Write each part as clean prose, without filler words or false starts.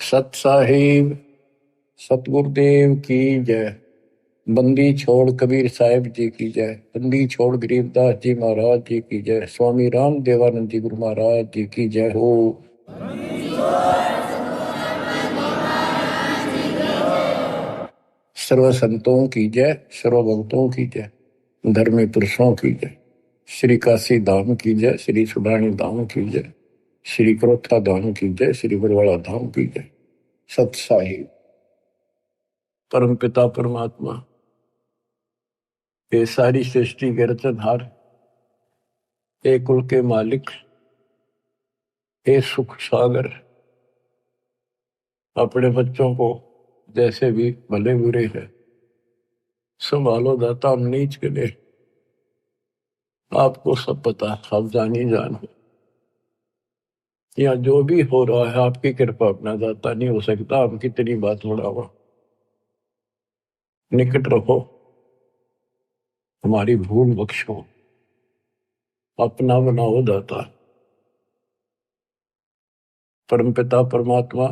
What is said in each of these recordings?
सत साहिब सतगुरुदेव की जय। बंदी छोड़ कबीर साहिब जी की जय। बंदी छोड़ गरीबदास जी महाराज जी की जय। स्वामी राम देवानंद जी गुरु महाराज जी की जय हो। सर्व संतों की जय, सर्व भक्तों की जय, धर्मी पुरुषों की जय। श्री काशी धाम की जय, श्री सुडानी धाम की जय, श्री क्रोथा धाम की जय, श्री बरवाड़ा धाम की जय। सत साहिब परम पिता परमात्मा, ये सारी सृष्टि के रचनहार, एक कुल के मालिक, हे सुख सागर, अपने बच्चों को जैसे भी भले बुरे है संभालो दाता। हम नीच के लिए आपको सब पता, आप जानी जान हो। या जो भी हो रहा है आपकी कृपा, अपना दाता नहीं हो सकता। हम कितनी बात बढ़ावा, निकट रहो, हमारी भूल बख्शो, अपना बनाओ दाता। परम पिता परमात्मा,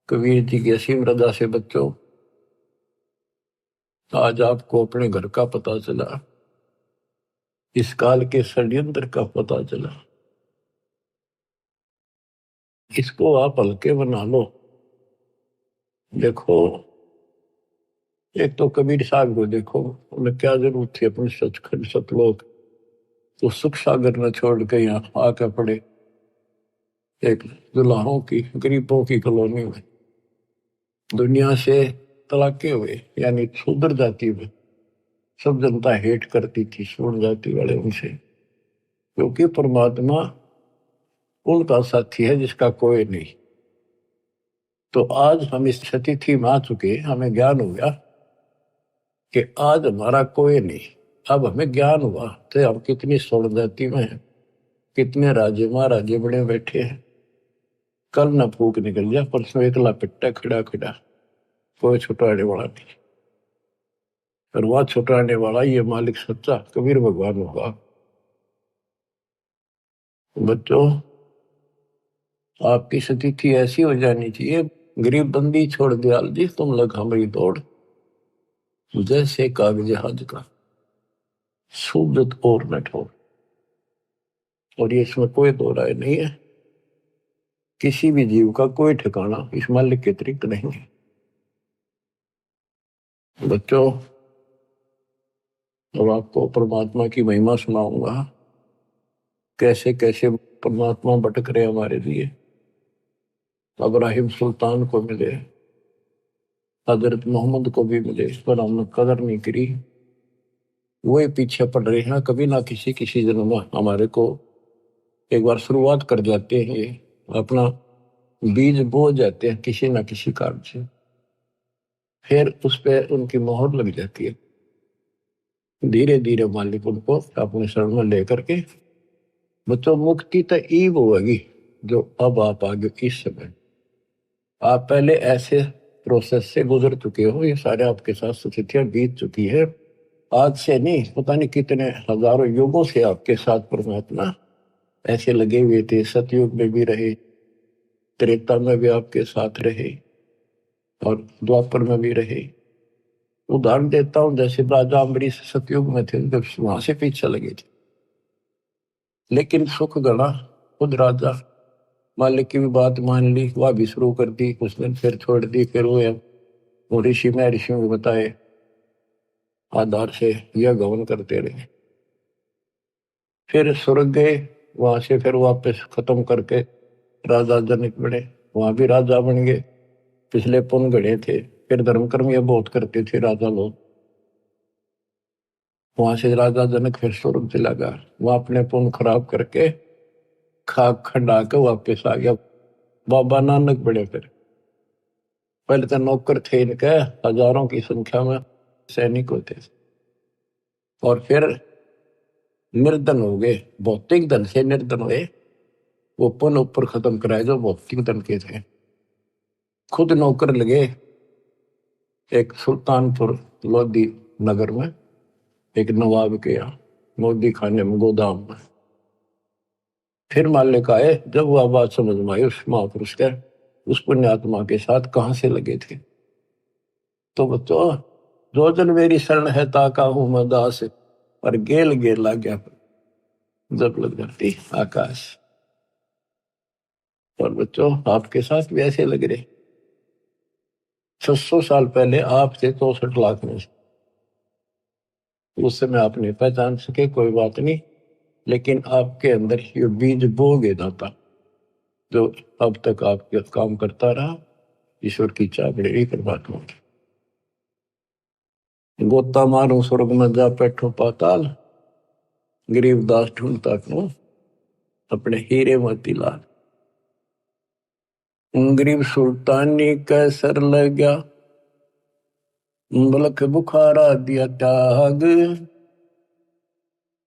कबीर जी की असीम रजा से बच्चों, आज आपको अपने घर का पता चला, इस काल के षड्यंत्र का पता चला। इसको आप हल्के बना लो। देखो, एक तो कबीर साहब को देखो, उन्हें क्या जरूरत थी अपने सचखंड सतलोक तो सुख सागर न छोड़ के यहाँ आकर पड़े एक दुल्हाओं की, गरीबों की कॉलोनी में। दुनिया से तलाके हुए, यानी शूद्र जाति में सब जनता हेट करती थी शूद्र जाति वाले उनसे, क्योंकि परमात्मा उनका साथी है जिसका कोई नहीं। तो आज हम इस स्थिति में आ चुके, हमें ज्ञान हो गया कि आज हमारा कोई नहीं। अब हमें ज्ञान हुआ तो हम कितनी स्वर्ण जाति में हैं, कितने राजे महाराजे बड़े बैठे हैं। कल न फूक निकल जाए, परसों एकला पिट्टा खड़ा खड़ा, कोई छुटाने वाला नहीं। और वह छुटाने वाला ये मालिक सच्चा कबीर भगवान होगा। बच्चों, आपकी स्थिति ऐसी हो जानी चाहिए, गरीब बंदी छोड़ दयाल जी तुम लग हमारी दौड़, जैसे कागज हज का सूजत और न ठोर। और ये इसमें कोई दो राय नहीं है, किसी भी जीव का कोई ठिकाना इस मालिक के अतिरिक्त नहीं है। बच्चों, अब आपको परमात्मा की महिमा सुनाऊंगा, कैसे कैसे परमात्मा भटक रहे हमारे लिए। इब्राहिम सुल्तान को मिले, हजरत मोहम्मद को भी मिले, पर हमने कदर नहीं करी। वही पीछे पड़ रहे हैं, कभी ना किसी जन्म में हमारे को एक बार शुरुआत कर जाते हैं, अपना बीज बो जाते हैं किसी ना किसी कारण से, फिर उस पर उनकी मोहर लग जाती है। धीरे धीरे मालिक उनको अपने शरण में लेकर के, बच्चों मुक्ति तो ईब होगी जो अब आप आगे इस समय, आप पहले ऐसे प्रोसेस से गुजर चुके हो, ये सारे आपके साथ स्थितियां बीत चुकी है। आज से नहीं, पता नहीं कितने हजारों युगों से आपके साथ परमात्मा ऐसे लगे हुए थे। सतयुग में भी रहे, त्रेता में भी आपके साथ रहे, और द्वापर में भी रहे। उदाहरण देता हूं, जैसे राजा अम्बरीश सतयुग में थे, जब वहां से पीछे लगे थे, लेकिन सुख गणा खुद राजा मालिक की भी बात मान ली, वह भी शुरू कर दी, कुछ दिन फिर छोड़ दी। फिर वो ऋषि में ऋषियों को बताए आधार से यह गवन करते रहे। फिर स्वर्ग गए, वहां से फिर वापस खत्म करके राजा जनक बने, वहां भी राजा बन गए। पिछले पुण्य गढ़े थे, फिर धर्म कर्म ये बहुत करते थे राजा लोग। वहां से राजा जनक फिर स्वर्ग चला गया, वहां अपने पुण्य खराब करके खाक खंडा के वापस आ गया। बाबा नानक बड़े, फिर पहले तो नौकर थे इनके हजारों की संख्या में, सैनिक होते थे, और फिर निर्धन हो गए, भौतिक धन से निर्धन हुए। वो पुण्य ऊपर खत्म कराए जो भौतिक धन के थे। खुद नौकर लगे एक सुल्तानपुर लोधी नगर में, एक नवाब के यहाँ मोदी खाने में, गोदाम में। फिर मालिक आए, जब वह बात समझ में आई उस महापुरुष के, उस पुण्यात्मा के साथ कहां से लगे थे। तो बच्चों, जो जन मेरी शरण है ताका हूं मैं दास, और गेल गेल ला गया जब लग जाती आकाश। और बच्चों, आपके साथ भी ऐसे लग रहे। 600 साल पहले आप थे 64 लाख में से, उस समय आप नहीं पहचान सके, कोई बात नहीं, लेकिन आपके अंदर ये बीज बो गए दाता, जो अब तक आपके काम करता रहा। ईश्वर की चाबड़ी परमात्मा की। गोता मारू स्वर्ग में जा बैठो पाताल, गरीबदास ढूंढता क्यों अपने हीरे मोतीलाल। गरीब सुल्तानी कैसर लग गया, बलख बुखारा दिया त्याग,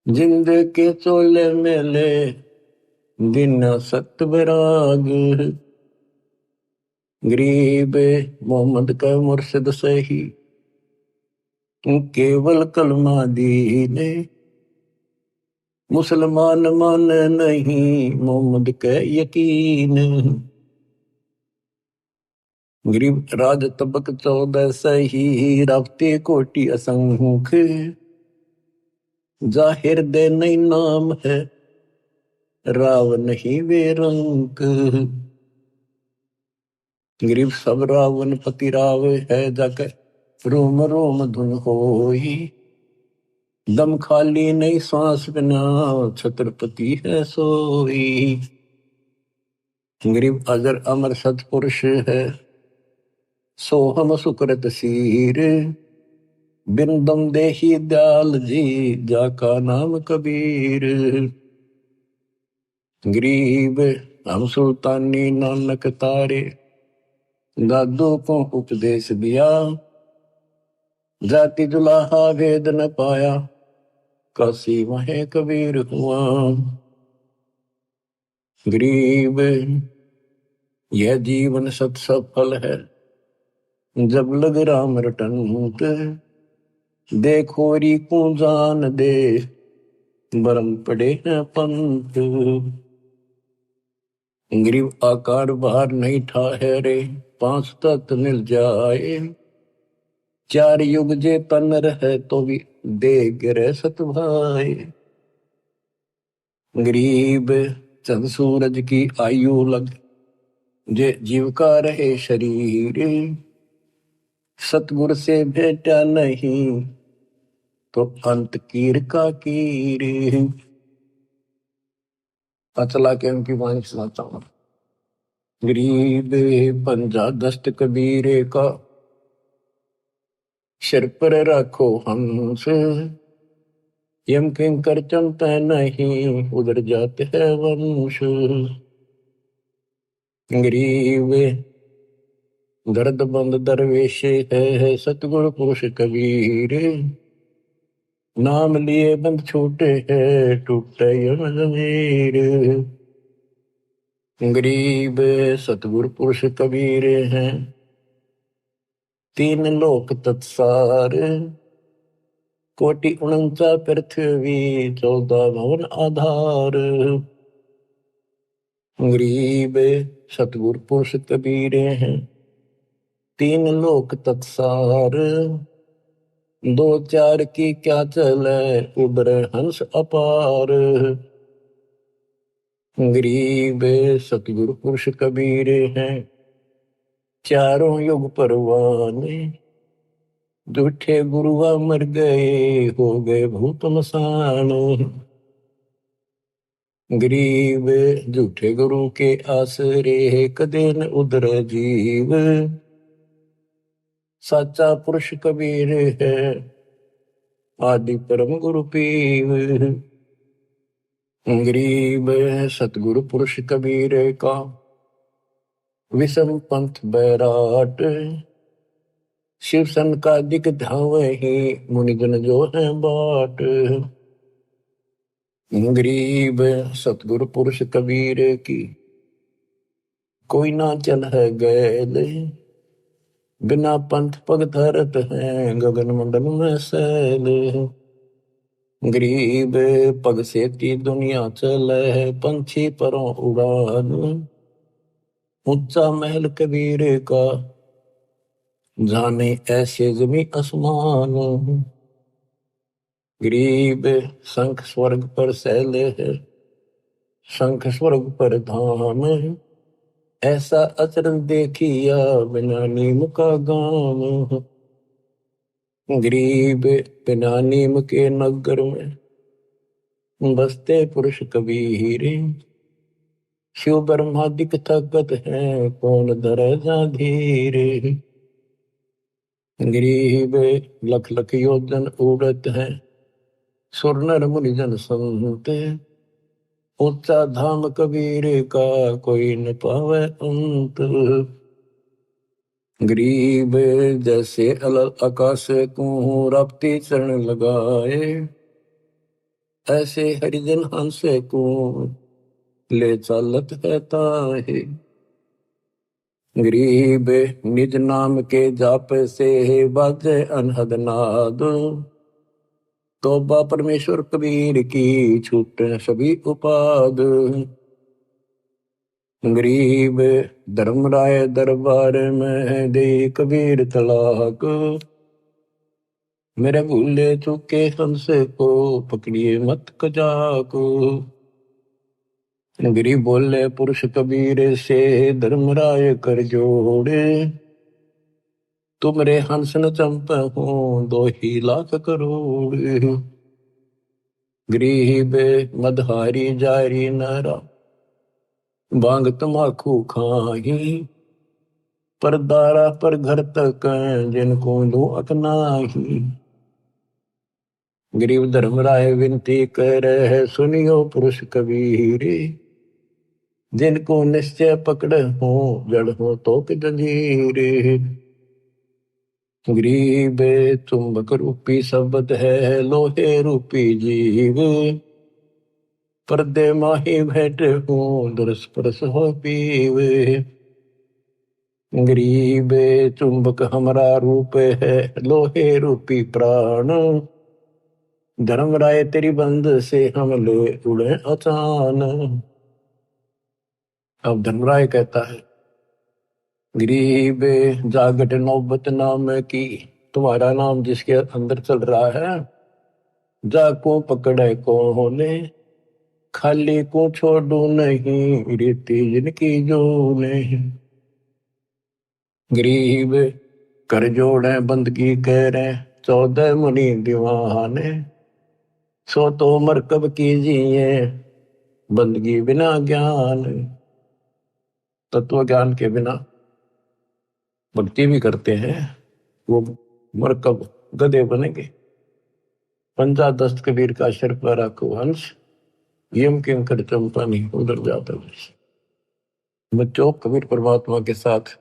जिंद के चोले मेले दिन सत विराग। गरीब मोहम्मद का मुर्शिद सही, केवल कलमा दीने, मुसलमान मान नहीं मोहम्मद के यकीन। गरीब राज तबक 14 सही, रावते कोटि असंख्य, जाहिर दे नहीं नाम है, राव नहीं वे रंक। गरीब सब रावण पति राव है, जाकर रोम रोम धुन होई, दम खाली नहीं सांस बिना, छत्रपति है सोई। गरीब अजर अमर सतपुरुष है, सोहम सुकृत सीर, बिन दम देही दयाल जी, जाका नाम कबीर। गरीब हम सुल्तानी नानक तारे, दादू को उपदेश दिया, जाति जुलाहा भेद न पाया, काशी वहे कबीर हुआ। गरीब यह जीवन सत सफल है, जब लग राम रटंत, देखोरी को जान दे, बरम पड़े हैं पंत। गरीब आकार बाहर नहीं ठहरे, 5 तत्व मिल जाए, 4 युग जे तन रहे तो भी दे गिरे सत भाई। गरीब चंद सूरज की आयु लग, जे जीव का रहे शरीर, सतगुर से भेटा नहीं तो अंत कीर का कीर। चला के उनकी वाणी सुनाता हूं। गरीब पंजा दस्त कबीरे का, सिर पर रखो हंस, यम किंकर चलते नहीं, उधर जाते हैं वंश। गरीब दर्द बंद दरवेश है, सतगुरु पुरुष कबीर, नाम लिए बंद छूटे है, टूटे यम जमीर। गरीब सतगुरु पुरुष कबीर हैं, 3 लोक तत्सार, कोटि 49 पृथ्वी, 14 भवन आधार। गरीब सतगुरु पुरुष कबीर हैं, 3 लोक तत्सार, 2 4 की क्या चले, उबरे हंस अपार। गरीब सतगुरु पुरुष कबीर हैं, चारों युग परवाने, झूठे गुरुआ मर गए, हो गए भूत मसान। गरीब झूठे गुरु के आसरे, कदे न उधर जीव, साचा पुरुष कबीर है, आदि परम गुरु पीव। गरीब सतगुरु पुरुष कबीर का, विषम पंथ बैराट, शिव सन का दिक धावे ही, मुनिजन जो है बाट। गरीब सतगुरु पुरुष कबीर की, कोई ना चल है गैल, बिना पंथ पग धरत है, गगन मंडल में सैल। गरीब पग से ती दुनिया चले, पंछी परों उड़ान, ऊंचा महल कबीर का, जाने ऐसे जमी आसमान। गरीब शंख स्वर्ग पर सैले है, शंख स्वर्ग पर धाम। ऐसा अचरज देखिया बिना नीम का गाम। गरीब बिना नीम के नगर में बसते पुरुष कबीर। शिव ब्रह्मादिक ताकत है, कौन धरे जा धीर। गरीब लख लख योजन उड़त है, सुर नर मुनि जन संत। ऊंचा धाम कबीर का, कोई न पावे अंत। गरीब जैसे अलल आकाश को रपती चरण लगाए, ऐसे हरिजन हंस को ले चालत है ताहे। गरीब निज नाम के जाप से बाजे अनहद नाद। तौबा परमेश्वर कबीर की, छूट सभी उपाद। गरीब धर्मराय दरबार में दे कबीर तलाक। मेरे भूले चूके हंस को पकड़िए मत कजाक। गरीब बोले पुरुष कबीर से, धर्मराय कर जोड़े। तुमरे हंस न चंप हो, 2 ही लाख करोड़। गरीब मदहारी जारी नारा, बांग तमाकू खाही। पर दारा पर घर तक, जिनको दो अकनाही। गरीब धर्मराय विनती कर है, सुनियो पुरुष कबीर। जिनको निश्चय पकड़ हो, जड़ हो तो कि जंजीर। गरीब चुंबक रूपी शब्द है, लोहे रूपी जीव। पर्दे माही भेंट हो, दरस परस हो पीव। गरीब चुंबक हमारा रूप है, लोहे रूपी प्राण। धर्मराय तेरी बंद से हम ले उड़े अचान। अब धर्मराय कहता है, गरीब जागट नौबत नाम की, तुम्हारा नाम जिसके अंदर चल रहा है। जाको पकड़े को ने, खाली को छोड़ू नहीं, रीति जिनकी जो नहीं। गरीब कर जोड़े बंदगी कह रहे, 14 मुनि दीवाने। सो तो मरकब कीजिए, बंदगी बिना ज्ञान। तत्व ज्ञान के बिना भक्ति भी करते हैं, वो मरकब गधे बनेंगे। पंजा दस्त कबीर का सिर पर रखो हंस, यम किम कर चंपा नहीं उधर जाता। बच्चों, कबीर परमात्मा के साथ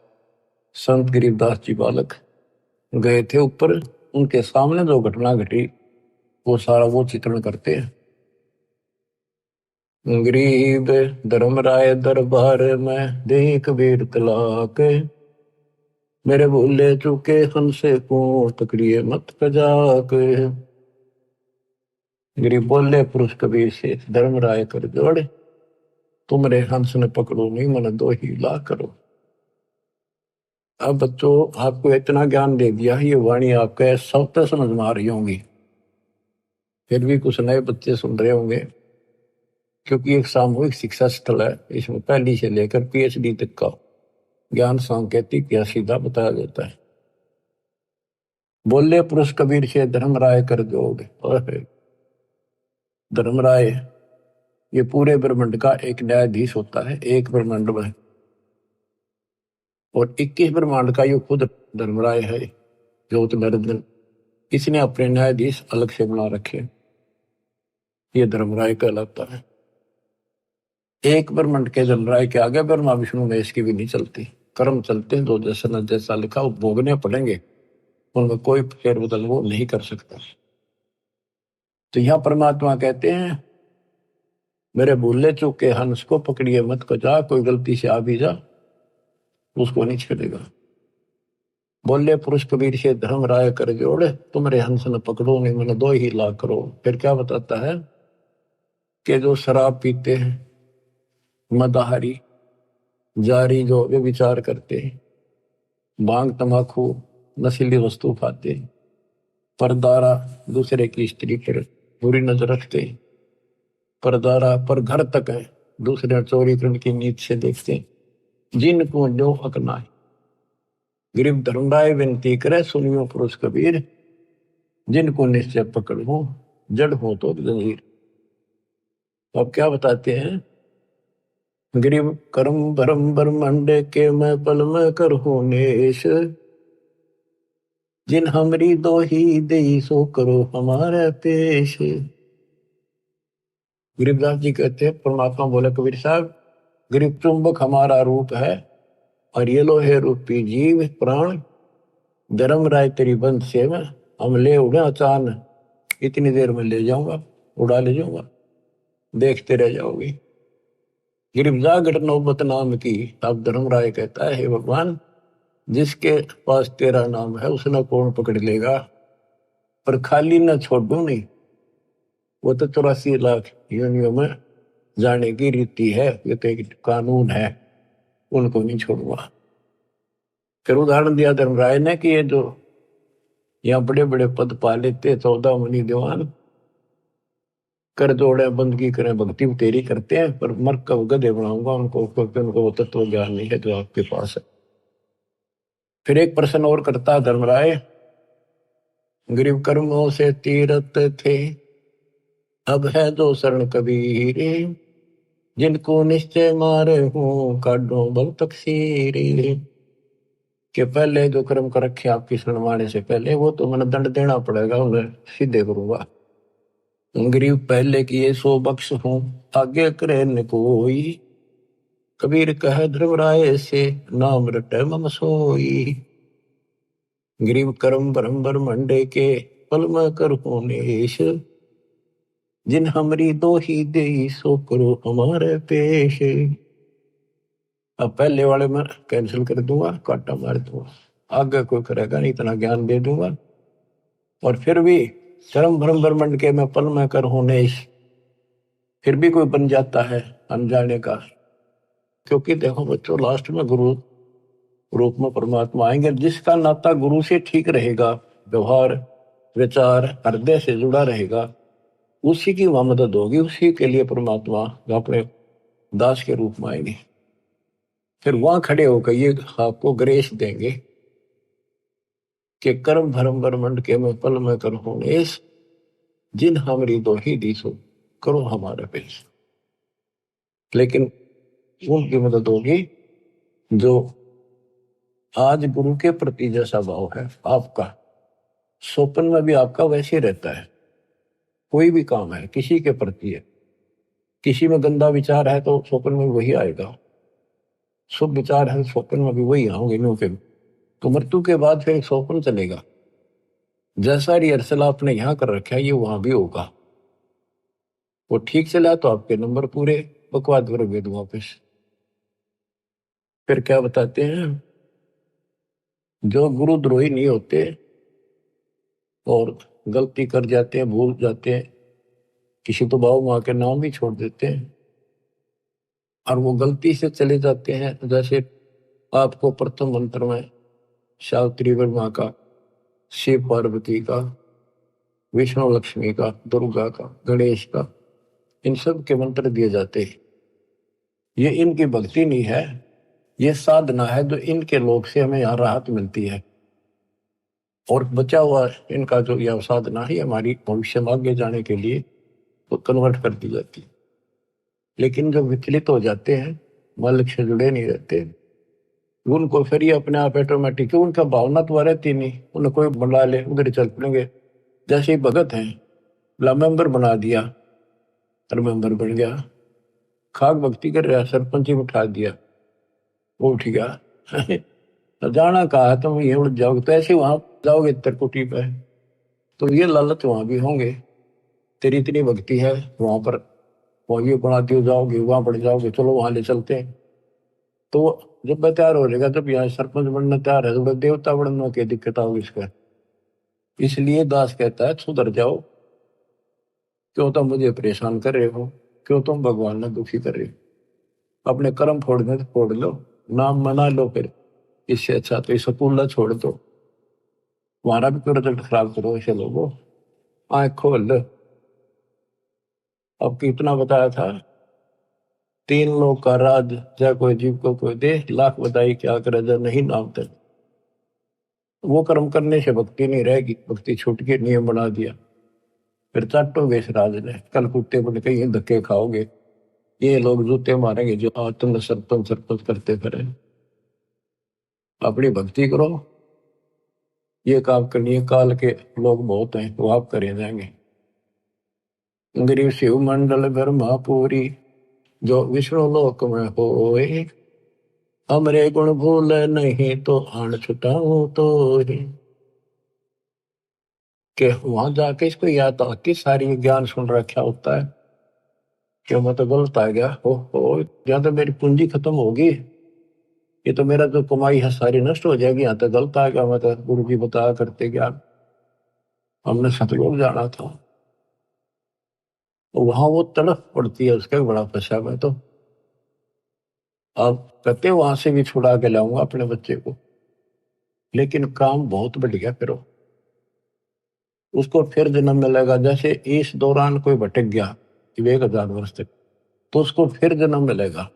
संत गरीबदास जी बालक गए थे ऊपर। उनके सामने जो घटना घटी वो सारा वो चित्रण करते हैं। गरीब धर्मराय दरबार में दे कबीर तलाक। मेरे भूले चूके हंसे को, पकड़िए मत कजाक। गरीब बोले पुरुष कबीर से, धर्मराय कर जोड़े। तुमरे हंस ने पकड़ो नहीं, मन 2 ही लाख करो। अब बच्चों, आपको इतना ज्ञान दे दिया, ये वाणी आपके सब तक समझ में आ रही होंगी। फिर भी कुछ नए बच्चे सुन रहे होंगे, क्योंकि एक सामूहिक शिक्षा स्थल है। इसमें पहली से लेकर PhD तक का ज्ञान सांकेतिक या सीधा बताया जाता है। बोले पुरुष कबीर से, धर्मराय कर जोड़। धर्मराय ये पूरे ब्रह्मांड का एक न्यायाधीश होता है, एक ब्रह्मांड में। और 21 ब्रह्मांड का ये खुद धर्मराय है, ज्योत नरदन। इसने अपने न्यायाधीश अलग से बना रखे, ये धर्मराय कहलाता है। एक ब्रह्मांड के धर्मराय के आगे ब्रह्मा विष्णु महेश की भी नहीं चलती। कर्म चलते हैं, जो जैसा न जैसा लिखा वो भोगने पड़ेंगे, उनमें कोई फेर बदल वो नहीं कर सकता। तो यहां परमात्मा कहते हैं, मेरे भूले चूके हंस को पकड़िए मत कजा। कोई गलती से आ भी जा, उसको नहीं छेड़ेगा। बोले पुरुष कबीर से, धर्मराय कर जोड़े। तुमरे हंस न पकड़ो नहीं, मैंने 2 ही लाख करो। फिर क्या बताता है कि जो शराब पीते हैं, मदाहारी, जारी जो वे विचार करते, भांग तंबाकू नशीली वस्तु खाते, परदारा दूसरे की स्त्री पर बुरी नजर रखते, परदारा पर घर तक है दूसरे चोरी करने की नीत से देखते, जिनको जो हक नाय। गरीब धर्मराय विनती करे सुनियो पुरुष कबीर, जिनको निश्चय पकड़ हो जड़ हो तो जंजीर। अब क्या बताते हैं, गरीब कर्म भरम ब्रह्मांड के मैं पल में कर हो नेश, जिन हमरी दो ही दे सो करो हमारे पेश। गरीबदास जी कहते हैं, परमात्मा बोले कबीर साहब, गरीब चुंबक हमारा रूप है और ये लो है रूपी जीव प्राण, धर्म राय तेरी बंद से में हम ले उड़े अचान, इतनी देर में ले जाऊंगा, उड़ा ले जाऊंगा, देखते रह जाओगे। गिरफ्जा घट नौबत नाम की। अब धर्मराय कहता है, हे भगवान, जिसके पास तेरा नाम है उसने कौन पकड़ लेगा, पर खाली न छोड़ू नहीं। वो तो 84 लाख योनियों में जाने की रीति है, ये तो एक कानून है, उनको नहीं छोड़ूंगा। फिर उदाहरण दिया धर्मराय ने कि ये जो यहाँ बड़े बड़े पद पा लेते 14 मुनि दीवान, कर जोड़े बंदगी करें भक्ति तेरी करते हैं, पर मर कब गधे बनाऊंगा उनको, क्योंकि उनको वो तत्व ज्ञान नहीं है जो आपके पास है। फिर एक प्रश्न और करता धर्मराय, गरीब कर्मों से तीरथ थे, अब है जो शरण कबीर, जिनको निश्चय मारे हूं काढो भव तकसीर। के पहले जो कर्म कर रखे आपकी शरण माने से पहले, वो तो मैंने दंड देना पड़ेगा, उन्हें सीधे करूंगा। गरीब पहले किए सो बख्श हूं, आगे करे न कोई, कबीर कह ध्रुवराय से नाम रटे मम सोई। गरीब कर्म ब्रह्म ब्रह्मंडे के पल में कर नेश, जिन हमरी दो ही दे सो करो हमारे पेश। अब पहले वाले में कैंसिल कर दूंगा, काटा मार दूंगा, आगे कोई करेगा नहीं, इतना ज्ञान दे दूंगा। और फिर भी कर्म ब्रह्म ब्रह्मंड के मैं पल में कर नेश, फिर भी कोई बन जाता है अनजाने का। क्योंकि देखो बच्चों, लास्ट में गुरु रूप में परमात्मा आएंगे। जिसका नाता गुरु से ठीक रहेगा, व्यवहार विचार हृदय से जुड़ा रहेगा, उसी की वहां मदद होगी, उसी के लिए परमात्मा अपने दास के रूप में आएंगे। फिर वहां खड़े होकर ये आपको ग्रेस देंगे कि कर्म धर्म ब्रह्मंड के मैं पल में कर नेश, जिन हमारी दो ही दिसो करो हमारे पेश। लेकिन उनकी मदद होगी जो आज गुरु के प्रति जैसा भाव है आपका, स्वप्न में भी आपका वैसे ही रहता है। कोई भी काम है किसी के प्रति है, किसी में गंदा विचार है तो स्वप्न में वही आएगा, शुभ विचार है स्वप्न में भी वही आओगे नो के। तो मृत्यु के बाद फिर एक स्वप्न चलेगा, जैसा रिहर्सल आपने यहाँ कर रखा है ये वहां भी होगा। वो ठीक चला तो आपके नंबर पूरे, बकवाद करोगे तो वापिस। फिर क्या बताते हैं, जो गुरुद्रोही नहीं होते और गलती कर जाते हैं, भूल जाते हैं, किसी तो बाबू माँ के नाम भी छोड़ देते हैं और वो गलती से चले जाते हैं। जैसे आपको प्रथम मंत्र में सावित्री माँ का, शिव पार्वती का, विष्णु लक्ष्मी का, दुर्गा का, गणेश का, इन सब के मंत्र दिए जाते हैं। ये इनकी भक्ति नहीं है, ये साधना है जो इनके लोक से हमें यहाँ राहत मिलती है। और बचा हुआ इनका जो यह साधना है हमारी भविष्य में आगे जाने के लिए तो कन्वर्ट कर दी जाती है। लेकिन जो विचलित हो जाते हैं, मालिक से जुड़े नहीं रहते, उनको फिर ये अपने आप ऑटोमेटिक, उनका भावना तो रहती नहीं, उन्हें कोई बुला ले उधर ही चल पड़ेंगे। जैसे ही भगत हैं, मेंबर बना दिया और मेंबर बन गया, खाक भक्ति कर रहा, सरपंच ही उठा दिया, वो उठ गया। जाना कहा है तुम ये उड़ जाओगे, तो ऐसे वहां जाओगे त्रिकुटी पे, तो ये लालच वहां भी होंगे। तेरी इतनी भक्ति है वहां पर, वहां ये बना दियो, जाओगे वहां पड़ जाओगे, चलो वहां ले चलते हैं। तो जब मैं तैयार हो जाएगा, जब यहाँ सरपंच बनना तैयार है, तो देवता बनने की दिक्कत आओगी इसका। इसलिए दास कहता है सुधर जाओ, क्यों तुम मुझे परेशान कर रहे हो, क्यों तुम भगवान ने दुखी कर रहे हो। अपने कर्म फोड़ने तो फोड़ लो, नाम मना लो, फिर इससे अच्छा तो स्कूल छोड़ दो, तुम्हारा भी तो रिजल्ट खराब करो ऐसे लोगों। आँख खोल लो। अब कितना बताया था, 3 लोग का राज, जय कोई जीव को कोई दे, लाख बताई क्या करे जब नहीं नाम तक। वो कर्म करने से भक्ति नहीं रहेगी, भक्ति छूट के नियम बना दिया, फिर चाटोगे इस राज ने, कल कुत्ते बन के ये धक्के खाओगे, ये लोग जूते मारेंगे जो तुम सरपंच सरपंच करते फिरे। अपनी भक्ति करो, ये काम करनी, काल के लोग बहुत हैं वो आप करे जाएंगे। गरीब शिव मंडल ब्रह्मापुरी, जो विष्णु लोक में होए, हमरे गुण भूल नहीं तो आन छुटाऊं तो ही। कि वहां जाके इसको याद था कि सारी ज्ञान सुन रखा होता है कि मैं तो गलत आ गया, हो या तो मेरी पूंजी खत्म होगी, ये तो मेरा जो कमाई है सारी नष्ट हो जाएगी, यहाँ तो गलत आ गया, मैं तो गुरु जी बताया करते ज्ञान, हमने सतलोक जाना था। वहां वो तड़फ पड़ती है उसका बड़ा पछा में। तो अब कहते वहां से भी छुड़ा के लाऊंगा अपने बच्चे को, लेकिन काम बहुत बढ़ गया, फिर उसको फिर जन्म मिलेगा। जैसे इस दौरान कोई भटक गया 1000 वर्ष तक, तो उसको फिर जन्म मिलेगा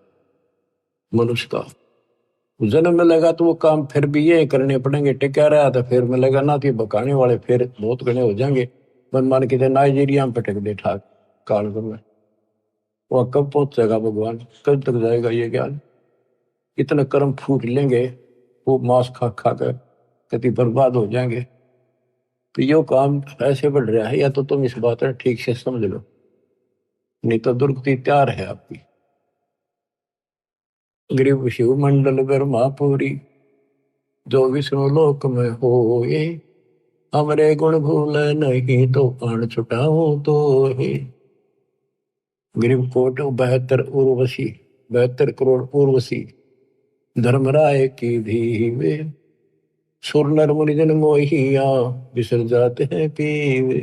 मनुष्य का। जन्म मिलेगा तो वो काम फिर भी ये करने पड़ेंगे, टिका रहा तो फिर मिलेगा ना, तो बकाने वाले फिर बहुत घने हो जाएंगे। मन मान के नाइजीरिया में पटक दे ठाक काल में, वह कब पहुंचेगा भगवान, कब तक जाएगा ये ज्ञान। इतने कर्म फूट लेंगे, वो मांस खा खा कर कति बर्बाद हो जाएंगे। तो यो काम ऐसे बढ़ रहा है, या तो तुम इस बात है ठीक से समझ लो, नहीं तो दुर्गति तैयार है आपकी। गरीब शिव मंडल ब्रह्मापुरी, जो विष्णु लोक में होए, हमरे गुण भूल नहीं तो प्राण छुटाओ तो ही। गरीब कोट 72 उर्वशी, 72 करोड़ उर्वशी, धर्मराय की धीवे, सुर नर मुनिजन मोहिया, बिसर जाते हैं पीवे।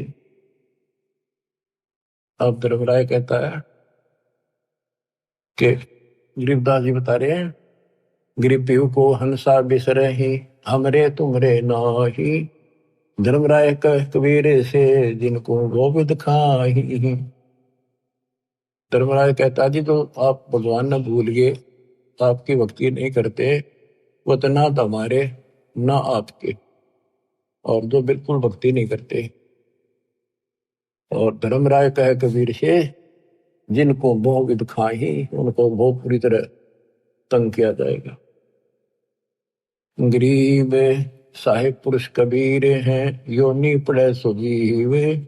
अब धर्मराय कहता है कि गरीबदास जी बता रहे हैं, गरीब पीहू को हंसा बिसरे ही, हमरे तुमरे नाही, धर्मराय कह कबीर से जिनको गोविंद खाही। धर्मराज कहता जी तो आप भगवान न भूल गए, आपकी भक्ति नहीं करते, वो तो ना तो हमारे ना आपके, और जो बिल्कुल भक्ति नहीं करते। और धर्मराय कहे कबीर से, जिनको गोविंद खाही, उनको बहुत बुरी तरह तंग किया जाएगा। गरीब साहिब पुरुष कबीर हैं, योनि पड़े सुजीवे,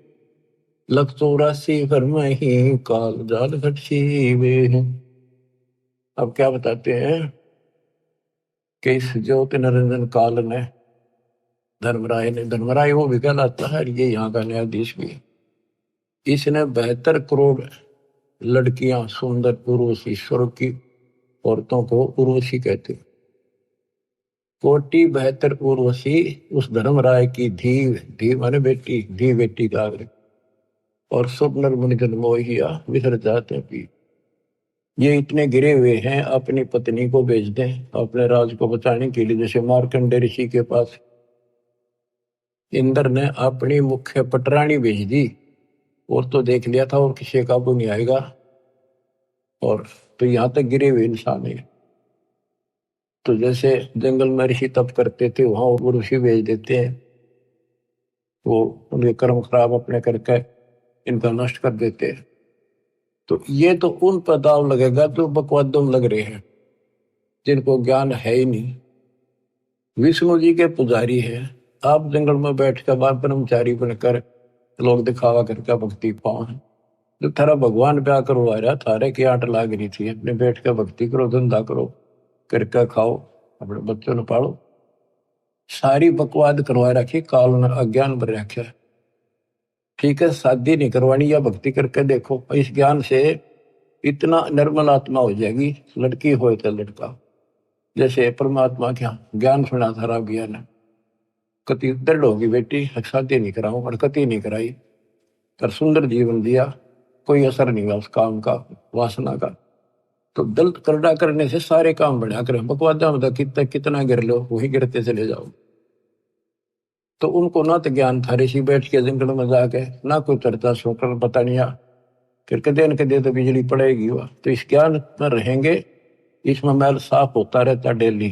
184 घर में ही काल जाल घट सीवे। अब क्या बताते हैं कि इस ज्योति निरंजन काल ने, धर्मराय वो भी कहलाता है, ये यहाँ का न्यायाधीश भी, इसने 72 करोड़ लड़कियां सुंदर उर्वशी, स्वर्ग की औरतों को उर्वशी कहते, कोटि 72 उर्वशी उस धर्मराय की धी माने बेटी, धी बेटी का आग्रह, और सब नर मुनि जन मोहिया विसर जाते भी। ये इतने गिरे हुए हैं, अपनी पत्नी को बेच दें अपने राज को बचाने के लिए। जैसे मार्कंडे ऋषि के पास इंद्र ने अपनी मुख्य पटरानी भेज दी, और तो देख लिया था और किसी काबू नहीं आएगा, और तो यहां तक गिरे हुए इंसान है। तो जैसे जंगल में ऋषि तप करते थे, वहां वो ऋषि भेज देते हैं, वो उनके कर्म खराब अपने करके इनका नष्ट कर देते हैं। तो ये तो उन पर दाव लगेगा जो बकवादों में लग रहे हैं, जिनको ज्ञान है ही नहीं। विष्णु जी के पुजारी है, आप जंगल में बैठ कर बार ब्रह्मचारी बनकर लोग दिखावा करके भक्ति पाओ। जो थारा भगवान ब्याह करवा रहा, थारे की आट लाग रही थी, अपने बैठ कर भक्ति करो, धंधा करो, करके खाओ, अपने बच्चों ने पालो। सारी बकवाद करवा रखी, काल ने अज्ञान भर रखा। ठीक है, शादी नहीं करवानी, या भक्ति करके देखो, इस ज्ञान से इतना निर्मल आत्मा हो जाएगी, लड़की हो तो लड़का। जैसे परमात्मा क्या ज्ञान सुना था ज्ञान, कति दृढ़ होगी बेटी, शादी नहीं कराऊं, और कति नहीं कराई, पर सुंदर जीवन दिया, कोई असर नहीं हुआ उस काम का, वासना का। तो दल करड़ा करने से सारे काम बढ़िया करें, बकवादा मतलब कितना कितना गिर लो वही गिरते चले जाओ। तो उनको ना तो ज्ञान था, ऋषि बैठ के जंगल में जाके ना कोई चर्चा सुनकर पता नहीं आ, फिर कदे न कदे तो बिजली पड़ेगी वह। तो इस ज्ञान में रहेंगे, इसमें मैल साफ होता रहता डेली,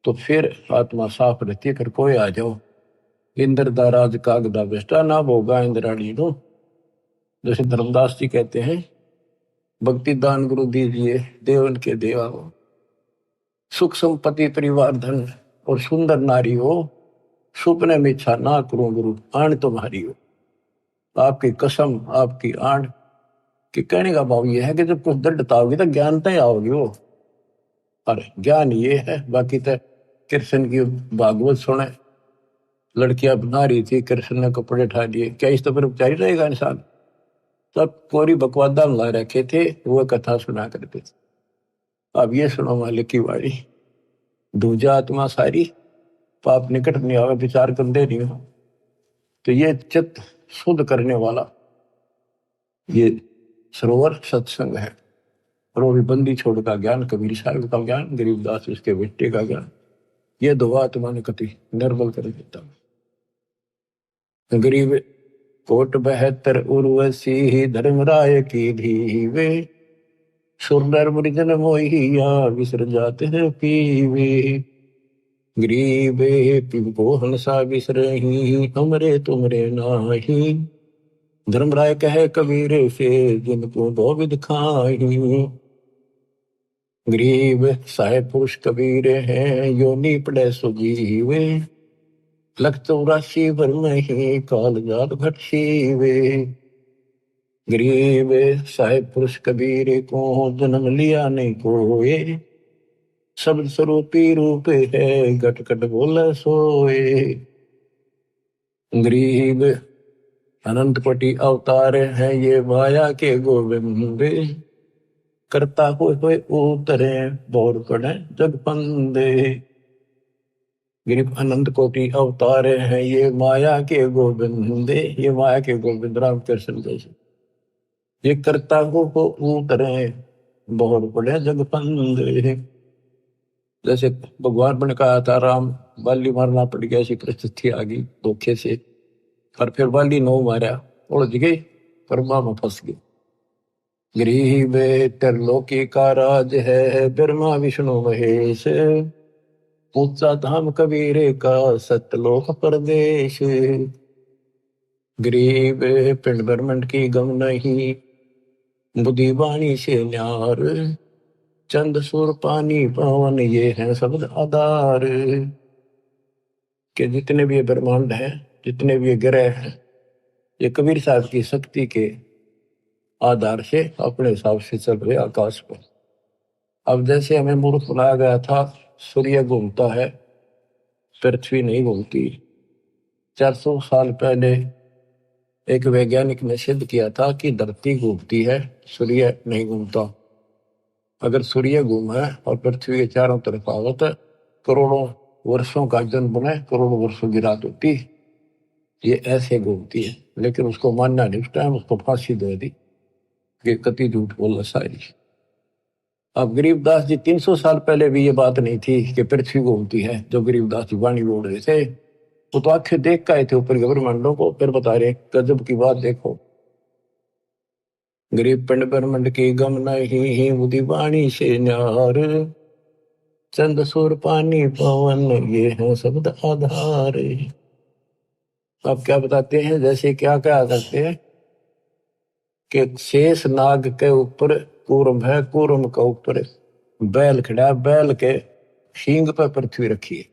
तो फिर आत्मा साफ रहती है। फिर कोई आ जाओ इंद्र दा राज कागदा बेस्टा ना भोगा इंद्राणी नो, जैसे धर्मदास जी कहते हैं, भक्ति दान गुरु दीजिए देवन के देवा हो, सुख संपत्ति परिवार धन और सुंदर नारी हो, सुपने में इच्छा ना करूं गुरु आण तुम्हारी हो। आपकी कसम आपकी आण कि कहने का भाव ये है कि जब कुछ दृढ़ता होगी तो ज्ञान तय आओगी वो। अरे ज्ञान ये है, बाकी तो कृष्ण की भागवत सुने, लड़कियां बना रही थी, कृष्ण ने कपड़े उठा दिए, क्या इस तो पर उपचारी रहेगा इंसान। तब कोरी बकवादा मिला रखे थे, वो कथा सुना करते थे। अब ये सुनो मालिक की वाणी, दूजा आत्मा सारी पाप निकट नहीं आवे, विचार कर दे रही हो। तो ये चित्त शुद्ध करने वाला ये सरोवर सत्संग है। और वो भी बंदी छोड़ का ज्ञान, कबीर साहब का ज्ञान, गरीबदास उसके बेटे का ज्ञान, ये दो आत्मा ने कति निर्बल कर देता। गरीब कोट 72 उर्वशी धर्मराय की धीवे, सुरनर मुनिजन मोहिया विसर जाते हैं पीवे। गरीबे पिंपो हंसा विसरही, हमरे तुमरे नाही, धर्मराय कहे कबीर से जिनको बहुविध खाही। गरीब साहेब पुरुष कबीर हैं, योनि पड़े सुजीवे, लख 84 भर नहीं काल जात घट सीवे। गरीब साहेब पुरुष कबीर को जन्म लिया नहीं कोए, शब्द स्वरूपी रूप है घट घट बोला सोए। गरीब अनंत कोटि अवतार है ये माया के गोविंद, करता हुए उतरे बोर पड़े जग फंदे। गरीब अनंत कोटि अवतार है ये माया के गोविंदे, ये माया के गोविंद राम कृष्ण जैसे, ये करता हो उतरे बोर पड़े जग फंदे। जैसे भगवान ने कहा था राम बाली मारना पड़ गया, ऐसी परिस्थिति आ गई धोखे से, और फिर बाली नो मारा उड़ गई, कर्मा में फंस गई। गरीब त्रिलोकी का राज है ब्रह्मा विष्णु महेश, ऊंचा धाम कबीर का सतलोक परदेश। गरीब पिंड ब्रह्मंड की गम नहीं, बुद्धि वाणी से न्यार, चंद सुर पानी पवन ये है शब्द आधार। के जितने भी ये ब्रह्मांड है, जितने भी ये ग्रह हैं, ये कबीर साहब की शक्ति के आधार से अपने हिसाब से चल रहे आकाश पर। अब जैसे हमें मूर्ख बनाया गया था, सूर्य घूमता है पृथ्वी नहीं घूमती। 400 साल पहले एक वैज्ञानिक ने सिद्ध किया था कि धरती घूमती है, सूर्य नहीं घूमता। अगर सूर्य घूमे और पृथ्वी के चारों तरफ आवत, करोड़ों वर्षों का जन्म बने, करोड़ों वर्षों की रात होती, ये ऐसे घूमती है। लेकिन उसको मानना नहीं, उस टाइम उसको फांसी दे दी कि कति झूठ बोला सारी। अब गरीबदास जी 300 साल पहले भी ये बात नहीं थी कि पृथ्वी घूमती है, जो गरीबदास जी वाणी बोल रहे थे, वो तो आंखें देख का आए थे ऊपर ब्रह्मांडों को, फिर बता रहे गजब की बात देखो। गरीब पिंड ब्रह्मंड की गम नहीं, बुद्धि वाणी से न्यार, चंद सुर पानी पवन ये है शब्द आधार। अब क्या बताते हैं, जैसे क्या क्या करते हैं कि शेष नाग के ऊपर कूर्म है, कूर्म के ऊपर बैल खड़ा, बैल के सींग पर पृथ्वी रखी है।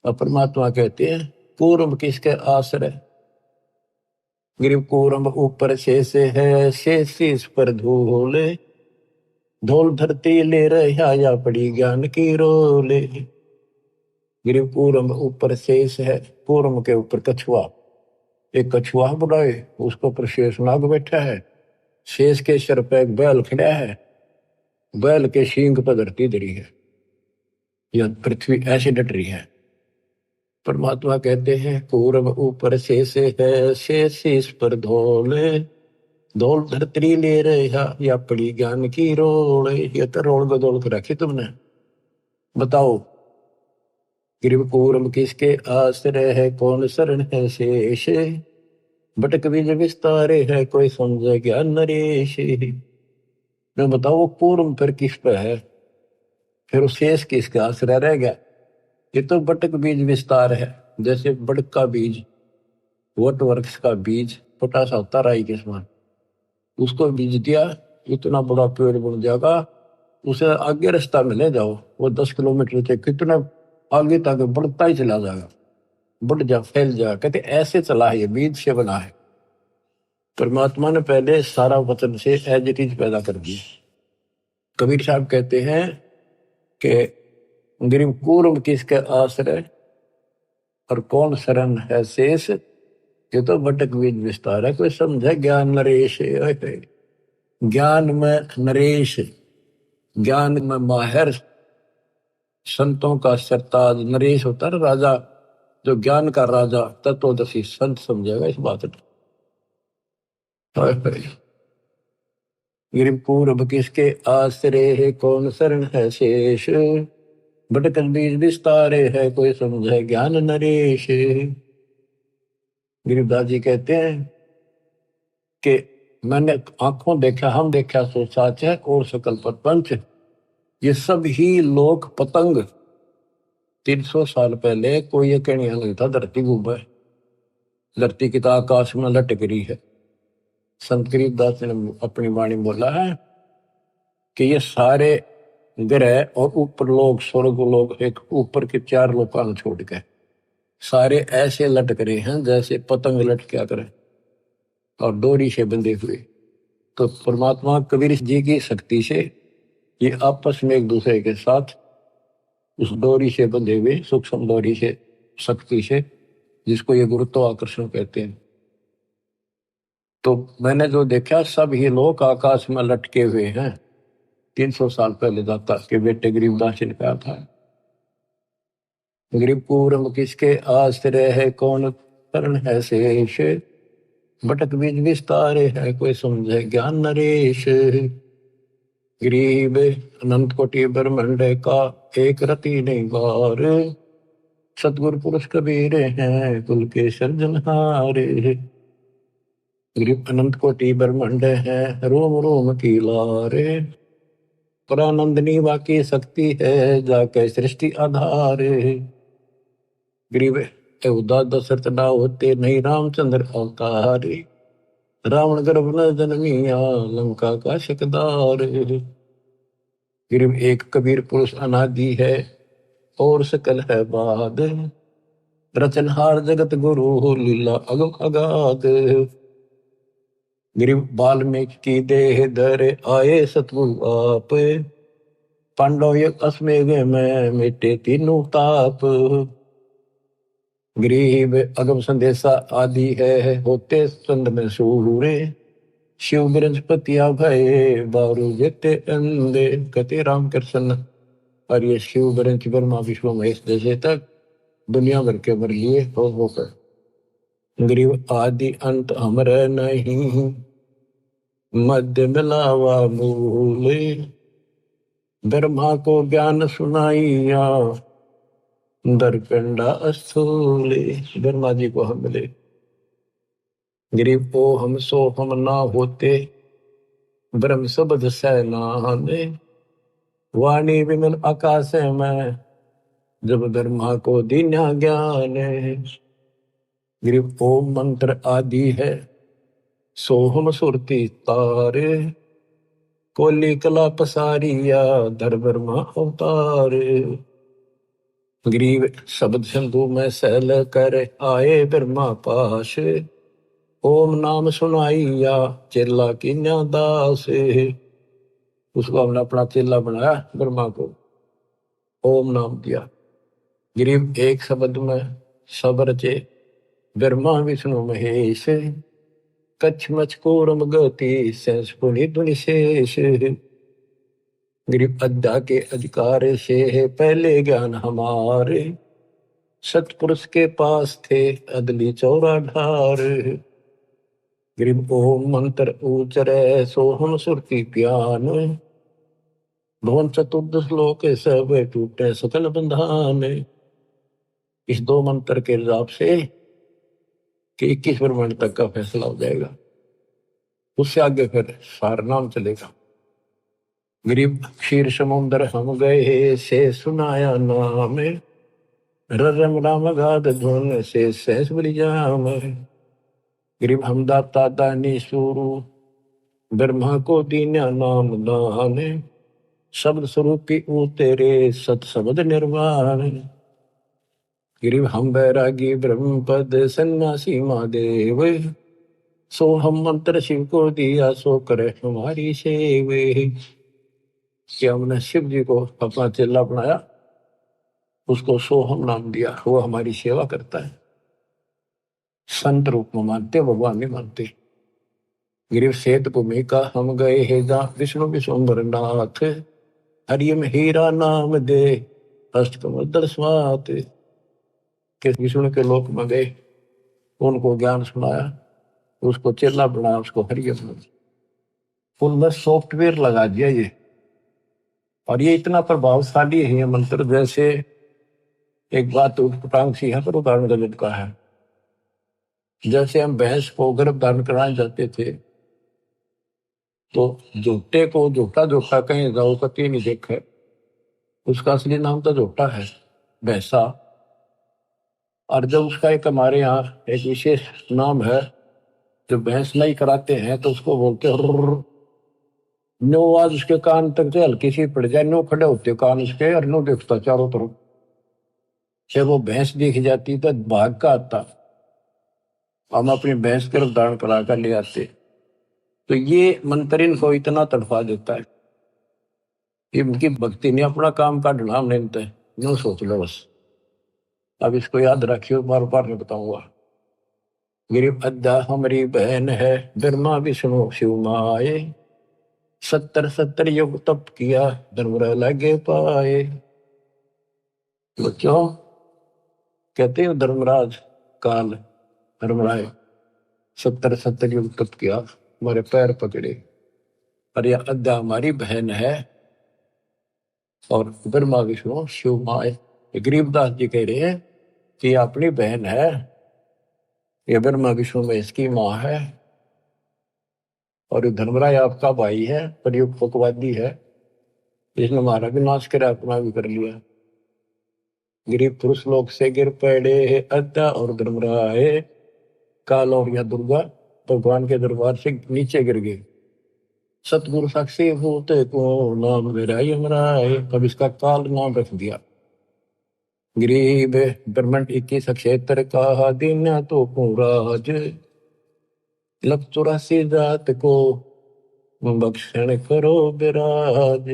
और परमात्मा कहते हैं कूर्म किसके आश्रय, गरीब कूर्म ऊपर शेष है, शेष इस पर धूल, धूल धरती ले रहा या पड़ी ज्ञान की रोले। गरीब कूर्म ऊपर शेष है, कूर्म के ऊपर कछुआ, एक कछुआ बुलाए, उसके ऊपर शेष नाग बैठा है, शेष के सिर पे एक बैल खड़ा है, बैल के सींग पर धरती धरी है, यह पृथ्वी ऐसे डट रही है। परमात्मा कहते हैं कूर्म ऊपर शेष है, शेष इस पर धोले, धोल धरतरी ले रहा या पड़ी ज्ञान की रोल, ये तो रोल बदोल कर रखी तुमने। बताओ गिरिव कूरम किसके आश्रय है, कौन शरण है शेष, भटक बीज विस्तारे है, कोई समझे ज्ञान नरेश। मैं बताओ वो कूरम फिर किस पे है, फिर उस शेष किसका आश्रय रह गया। ये तो बटक बीज विस्तार है, जैसे बड़क का बीज, वट वृक्ष का बीज छोटा सा होता राई के समान, उसको बीज दिया इतना बड़ा पेड़ बन जाएगा, उसे आगे रास्ता में ले जाओ वो 10 किलोमीटर से कितना आगे तक बढ़ता ही चला जाएगा, बढ़ जा फैल जाएगा। कहते ऐसे चला है, ये बीज से बना है। परमात्मा ने पहले सारा वचन से एज इट इज पैदा कर दिया। कबीर साहब कहते हैं कि गिरिव कूर्म किसके आश्रय और कौन शरण है शेष, ये तो बटक बीज विस्तार है, कोई समझे ज्ञान नरेश। ज्ञान में नरेश, ज्ञान में माहिर, संतों का सरताज। नरेश होता है राजा, जो ज्ञान का राजा तत्वदर्शी संत समझेगा इस बात को। गिरिव पूर्व किसके आश्रय है, कौन शरण है शेष, भटकन बीज विस्तारे है, कोई समझे ज्ञान नरेश। गिरिवदास जी कहते हैं कि मैंने आंखों देखा, हम देखा सो साच है, और सकल प्रपंच, ये सब ही लोक पतंग। 300 साल पहले कोई ये कहने नहीं था धरती घूम है, धरती की तो आकाश में लटक रही है। संत गिरिवदास ने अपनी वाणी बोला है कि ये सारे ग्रह और ऊपर लोग, स्वर्ग लोग, एक ऊपर के 4 लोकान छोड़ के सारे ऐसे लटक रहे हैं जैसे पतंग लटका करे और डोरी से बंधे हुए। तो परमात्मा कबीर जी की शक्ति से ये आपस में एक दूसरे के साथ उस डोरी से बंधे हुए, सूक्ष्म डोरी से, शक्ति से, जिसको ये गुरुत्वाकर्षण कहते हैं। तो मैंने जो देखा सब ही लोग आकाश में लटके हुए हैं। 300 साल पहले दाता के बेटे गरीबदास जी ने कहा था। गरीब पूर्व किसके आश्रय है, कौन शरण है शेष, भटक बीज विस्तारे है, कोई समझे ज्ञान नरेश। गरीब अनंत कोटि ब्रह्मांड का एक रति नहीं बार, सतगुरु पुरुष कबीर हैं कुल के सर्जनहारे। गरीब अनंत कोटि ब्रह्मांड है, रोम रोम की लारे, परानंदनी वाकी शक्ति है, जाके सृष्टि आधार। गरीब उदा दशरथ ना होते, नहीं रामचंद्र अवतार, रावण गर्भ न जन्मिया, लंका का शकदार। गरीब एक कबीर पुरुष अनादि है, और सकल है बाद, रचनहार जगत गुरु, लीला अगम अगाध। गरीब वाल्मीकि की देह धर आए सतगुरु आप, पांडव एक अश्वमेघ में मिटे तीनों ताप। गरीब अगम संदेशा आदि है, होते चंद में सूरे, शिव बृहस्पतिया भय बारू जेते अंधे। कहते रामकृष्ण और ये शिव बृहस्पति ब्रह्मा विष्णु महेश जैसे तक दुनिया भर के मर लिए होकर। गरीब आदि अंत अमर नहीं, मध्य मिलावा मूल, ब्रह्मा को ज्ञान सुनाइया, दरपिंडा स्थूल। ब्रह्मा जी को हम मिले। गरीब ओ हम सो हम ना होते, ब्रह्म शब्द सैनाने, वाणी विमल आकाश में, जब ब्रह्मा को दीन्या ज्ञान। गरीब ओम मंत्र आदि है, सोहम सुरती तारे, कोली कला पसारिया, धर ब्रह्मा अवतार। गरीब शब्द सिंधु में सहल कर आए ब्रह्मा पास, ओम नाम सुनाइया, चेला की दास। उसको हमने अपना चेला बनाया, ब्रह्मा को ओम नाम दिया। गरीब एक शब्द में सब रचे, ब्रह्मा विष्णु महेश, कच्छ मच कोरम गति, सेंस पुनि दुनि शेष। गरीब अद्या के अधिकार से है पहले ज्ञान हमारे, सतपुरुष के पास थे अदली चौरा ढार। गिरिम ओम मंत्र उचरे सोहम सुरती प्यान, भवन चतुर्दश श्लोक सब टूटे सकल बंधान। इस दो मंत्र के हिसाब से कि 21 ब्रह्मांड तक का फैसला हो जाएगा, उससे आगे फिर सार नाम चलेगा। गिरिम क्षीर समुद्र हम गए से सुनाया नाम, रम राम गाद धुन से सहस बलि जाम। गिरिम हम दाता दानी सुरु ब्रह्मा को दीन्या नाम दान, शब्द स्वरूपी ऊ तेरे सत शब्द निर्वाण। गिरिम हम बैरागी ब्रह्म पद सन्यासी महादेव, सो हम मंत्र शिव को दिया सो करे हमारी सेवे। कि हमने शिव जी को अपना चेला बनाया, उसको सोहम नाम दिया, वो हमारी सेवा करता है। संत रूप में मानते, भगवान नहीं मानते। गिरिव श्वेत भूमिका हम गए हेदा विष्णु विश्वम्बर नाथ, हरियम हीरा नाम दे अष्टकमल स्वात। कि विष्णु के लोक में गए, उनको ज्ञान सुनाया, उसको चेला बनाया, उसको हरियम उनमें सॉफ्टवेयर लगा दिया ये। और ये इतना प्रभावशाली है ये मंत्र, जैसे एक बात उटपटांग सी है पर उदाहरण गलत का है। जैसे हम भैंस को गर्भ धारण कराने जाते थे, तो झोटे को झोटा झोटा कहीं जाओ कति नहीं देखे, उसका असली नाम तो झोटा है, भैंसा। और जब उसका एक हमारे यहाँ एक विशेष नाम है, जो भैंस नहीं कराते हैं तो उसको बोलते हैं नो। आवाज उसके कान तक से हल्की सी पड़ जाए, नो खड़े होते कान उसके और नो देखता चारों तरफ। जब वो भैंस दिख जाती तो भाग का आता, हम अपनी भैंस गर्भ धारण करा कर ले आते। तो ये मंत्र इनको इतना तड़फा देता है, इनकी भक्ति ने अपना काम का ढलान लेते हैं, नो सोच लो बस। अब इसको याद रखियो, बार बार नहीं बताऊंगा। गिरिव अद्दा हमारी बहन है, ब्रह्मा विष्णु शिव माए, 70 युग तप किया धर्मराय लगे पाए। तो क्यों कहते हैं धर्मराज काल धर्मराय 70 युग तप किया, हमारे पैर पकड़े। और यह अद्दा हमारी बहन है, और ब्रह्मा विष्णु शिव माए। गरीबदास जी कह रहे हैं कि अपनी बहन है, ये ब्रह्मा विष्णु में इसकी माँ है, और धर्मराय आपका भाई है, पर ये पकवादी है, इसने हमारा भी नाश करा, अपना भी कर लिया। गिरिव पुरुष लोक से गिर पड़े अद्दा और धर्मराय, काल और या दुर्गा भगवान के दरबार से नीचे गिर गए। सतगुरु साक्षी भूत को नाम मेरा यमराय, अब इसका काल नाम रख दिया। गरीब ब्रह्मंड 21 क्षेत्र का दीना तो राज, लख 84 जात को बख्शण करो विराज।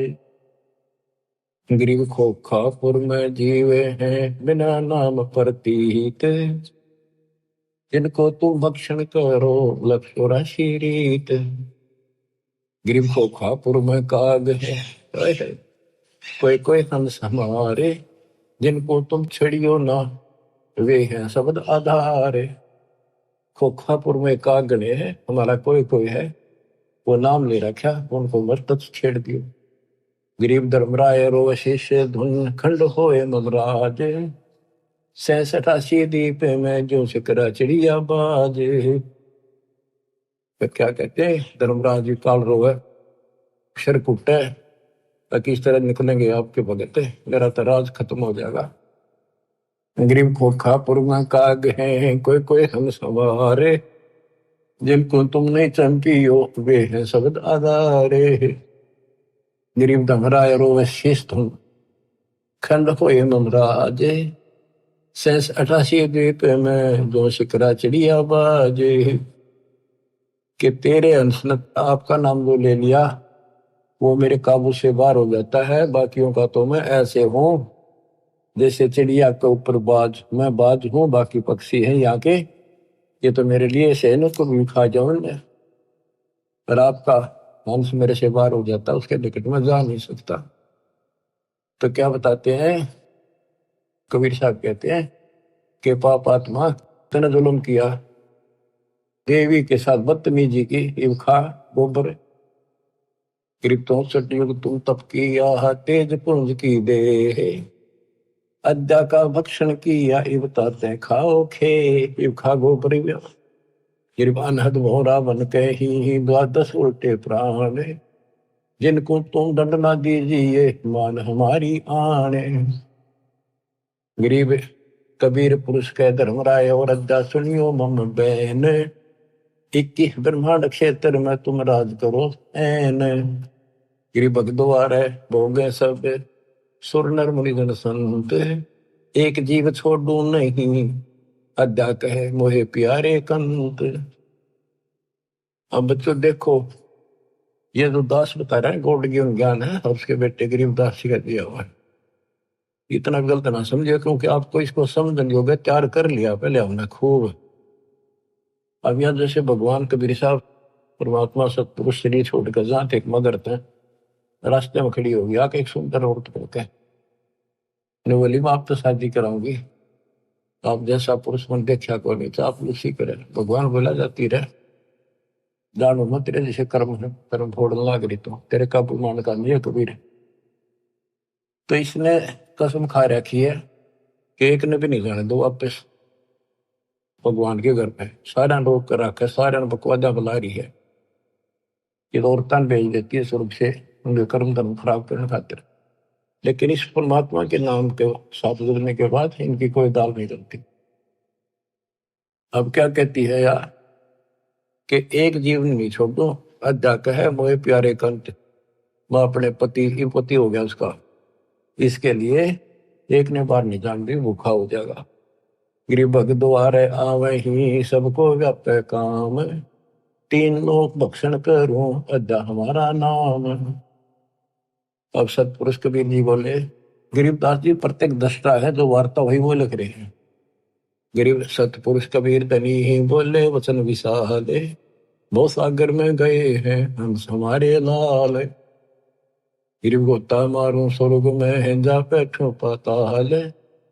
गरीब खोखापुर में जीवे हैं बिना नाम प्रतीत, जिनको तुम भक्षण करो लख 84 रीत। गरीब खोखापुर में काग है, कोई कोई हंस हमारे, जिनको तुम छड़ियो ना वे हैं शब्द आधारे। खोखापुर में काग गणे है, हमारा कोई कोई है, वो नाम ले रखा, उनको मत छेड़ दियो। गरीब धर्मराय रो शिष्य धुन खंड होए ममराज, 86 दीप में जो शिकरा चिड़िया बाज। तो क्या कहते हैं धर्मराज जी काल रोए, अक्षर कुटे, किस तरह निकलेंगे आपके भगत, मेरा तो राज खत्म हो जाएगा। गरीब खोखापुर में काग हैं कोई कोई हम सवारे, जिनको तुम नहीं चंपियो वे हैं शब्द आधारे। गरीब धमराय रो शीश तुम खंड होए ममराज, 88 द्वीप में जो शिकरा चिड़िया बाजे। कि तेरे अंश ने आपका नाम जो ले लिया वो मेरे काबू से बाहर हो जाता है, बाकियों का तो मैं ऐसे हूं जैसे चिड़िया के ऊपर बाज, मैं बाज हूं, बाकी पक्षी हैं यहाँ के, ये तो मेरे लिए सहनों को भी खा जाओ। पर आपका हंस मेरे से बाहर हो जाता, उसके निकट में जा नहीं सकता। तो क्या बताते हैं कबीर साहब, कहते हैं कि पाप आत्मा तने जुल्म किया, देवी के साथ बदतमीजी की, इब खा गोबर। गरीब तो सतयुग तुम तप किया, तेज पुंज की दे, अद्या का भक्षण किया, इब ताते खाओ खे, इब खा गोबर। गरीब अनहद भोरा बन के ही द्वादश उल्टे प्राण, जिनको तुम दंड ना दीजिए मान हमारी आने। गरीब कबीर पुरुष के धर्मराय और अद्या सुनियो मम बैन, 21 ब्रह्मांड क्षेत्र में तुम राज करो ऐन। गिरी भगद्वार है भोगे सब, सुर नर मुनि जन संत, एक जीव छोड़ू नहीं, अद्या कहे मोहे प्यारे कंत। अब बच्चों देखो, ये जो दास बता रहा है गौड़ ज्ञान है, और उसके बेटे गरीबदास जी का दिया हुआ है। इतना गलत ना समझे, क्योंकि आपको इसको समझने योग्य तैयार कर लिया पहले हमने खूब। अब यहाँ जैसे भगवान कबीर साहब परमात्मा सतपुरुष शरीर छोड़कर जहाँ थे मगर थे, रास्ते में खड़ी होगी आके एक सुंदर औरत कहते हैं, बोली मैं आप तो शादी कराऊंगी, आप जैसा पुरुष मन देखा को नहीं, तो आप उसी करे। भगवान बोला जाती रहे जानो मत, तेरे जैसे कर्म है, कर्म फोड़ने लग रही तो तेरे काबू मान का नहीं है कबीर। तो इसने कसम खा रखी है कि एक ने भी नहीं जाने दो वापस भगवान के घर पे। सारा रोक कर रखा है, सारा बकवादा बुला रही है, ये तो औरतां भेज देती है स्वर्ग से उनके कर्म धर्म खराब करने खातिर। लेकिन इस परमात्मा के नाम के साथ जुड़ने के बाद इनकी कोई दाल नहीं बनती। अब क्या कहती है यार कि एक जीवन नहीं छोड़ दो, अद्या कहे मोए प्यारे कंत, मैं अपने पति हो गया उसका, इसके लिए एक ने बार नहीं जान दी भूखा हो जाएगा। गिरी भग द्वारे आवे ही सबको व्यापे काम, 3 लोक भक्षण करूं अद्या हमारा नाम। अब सतपुरुष कबीर जी बोले, गरीबदास जी प्रत्येक दृष्टा है, जो वार्ता वही वो लिख रहे हैं। गरीब सतपुरुष कबीर धनी ही बोले वचन विशाले, बहुत सागर में गए हैं हम हमारे लाल। गरीब गोता मारूं स्वर्ग में है जा बैठो पाताल,